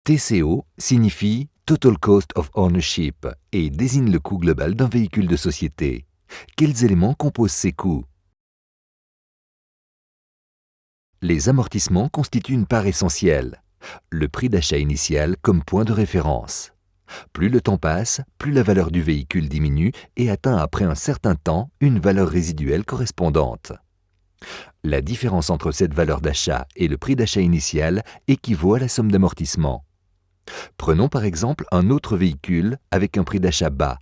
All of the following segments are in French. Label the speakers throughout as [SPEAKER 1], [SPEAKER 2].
[SPEAKER 1] TCO signifie Total Cost of Ownership et désigne le coût global d'un véhicule de société. Quels éléments composent ces coûts? Les amortissements constituent une part essentielle. Le prix d'achat initial comme point de référence. Plus le temps passe, plus la valeur du véhicule diminue et atteint après un certain temps une valeur résiduelle correspondante. La différence entre cette valeur d'achat et le prix d'achat initial équivaut à la somme d'amortissement. Prenons par exemple un autre véhicule avec un prix d'achat bas.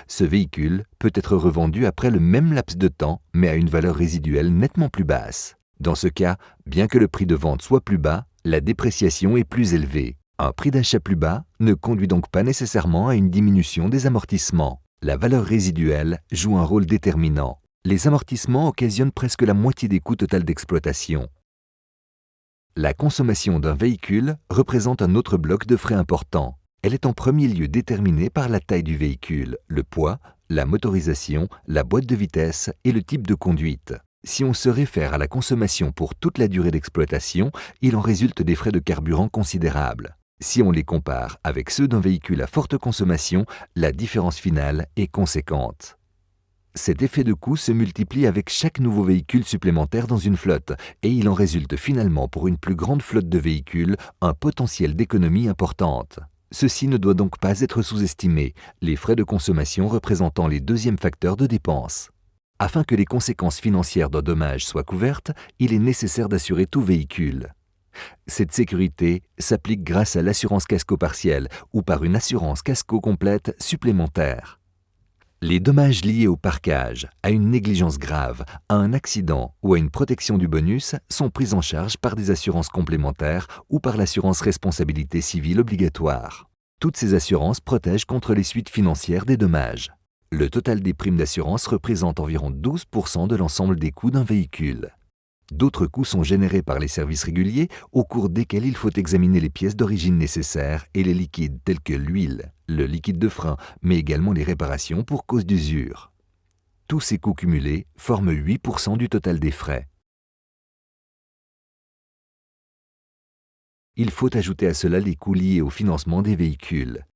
[SPEAKER 1] Ce véhicule peut être revendu après le même laps de temps, mais à une valeur résiduelle nettement plus basse. Dans ce cas, bien que le prix de vente soit plus bas, la dépréciation est plus élevée. Un prix d'achat plus bas ne conduit donc pas nécessairement à une diminution des amortissements. La valeur résiduelle joue un rôle déterminant. Les amortissements occasionnent presque la moitié des coûts totaux d'exploitation. La consommation d'un véhicule représente un autre bloc de frais important. Elle est en premier lieu déterminée par la taille du véhicule, le poids, la motorisation, la boîte de vitesse et le type de conduite. Si on se réfère à la consommation pour toute la durée d'exploitation, il en résulte des frais de carburant considérables. Si on les compare avec ceux d'un véhicule à forte consommation, la différence finale est conséquente. Cet effet de coût se multiplie avec chaque nouveau véhicule supplémentaire dans une flotte et il en résulte finalement pour une plus grande flotte de véhicules un potentiel d'économie importante. Ceci ne doit donc pas être sous-estimé, les frais de consommation représentant les deuxièmes facteurs de dépenses. Afin que les conséquences financières d'un dommage soient couvertes, il est nécessaire d'assurer tout véhicule. Cette sécurité s'applique grâce à l'assurance casco partielle ou par une assurance casco complète supplémentaire. Les dommages liés au parquage, à une négligence grave, à un accident ou à une protection du bonus sont pris en charge par des assurances complémentaires ou par l'assurance responsabilité civile obligatoire. Toutes ces assurances protègent contre les suites financières des dommages. Le total des primes d'assurance représente environ 12% de l'ensemble des coûts d'un véhicule. D'autres coûts sont générés par les services réguliers au cours desquels il faut examiner les pièces d'origine nécessaires et les liquides tels que l'huile, le liquide de frein, mais également les réparations pour cause d'usure. Tous ces coûts cumulés forment 8% du total des frais. Il faut ajouter à cela les coûts liés au financement des véhicules,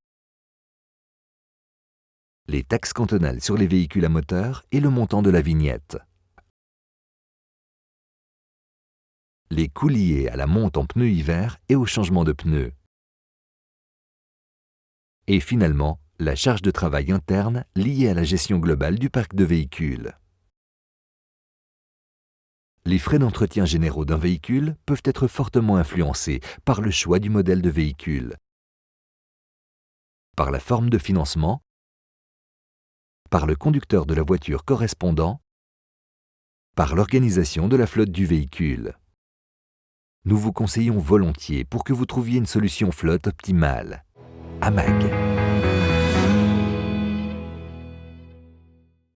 [SPEAKER 1] les taxes cantonales sur les véhicules à moteur et le montant de la vignette. Les coûts liés à la monte en pneus hiver et au changement de pneus. Et finalement, la charge de travail interne liée à la gestion globale du parc de véhicules. Les frais d'entretien généraux d'un véhicule peuvent être fortement influencés par le choix du modèle de véhicule, par la forme de financement, par le conducteur de la voiture correspondant, par l'organisation de la flotte du véhicule. Nous vous conseillons volontiers pour que vous trouviez une solution flotte optimale. AMAG.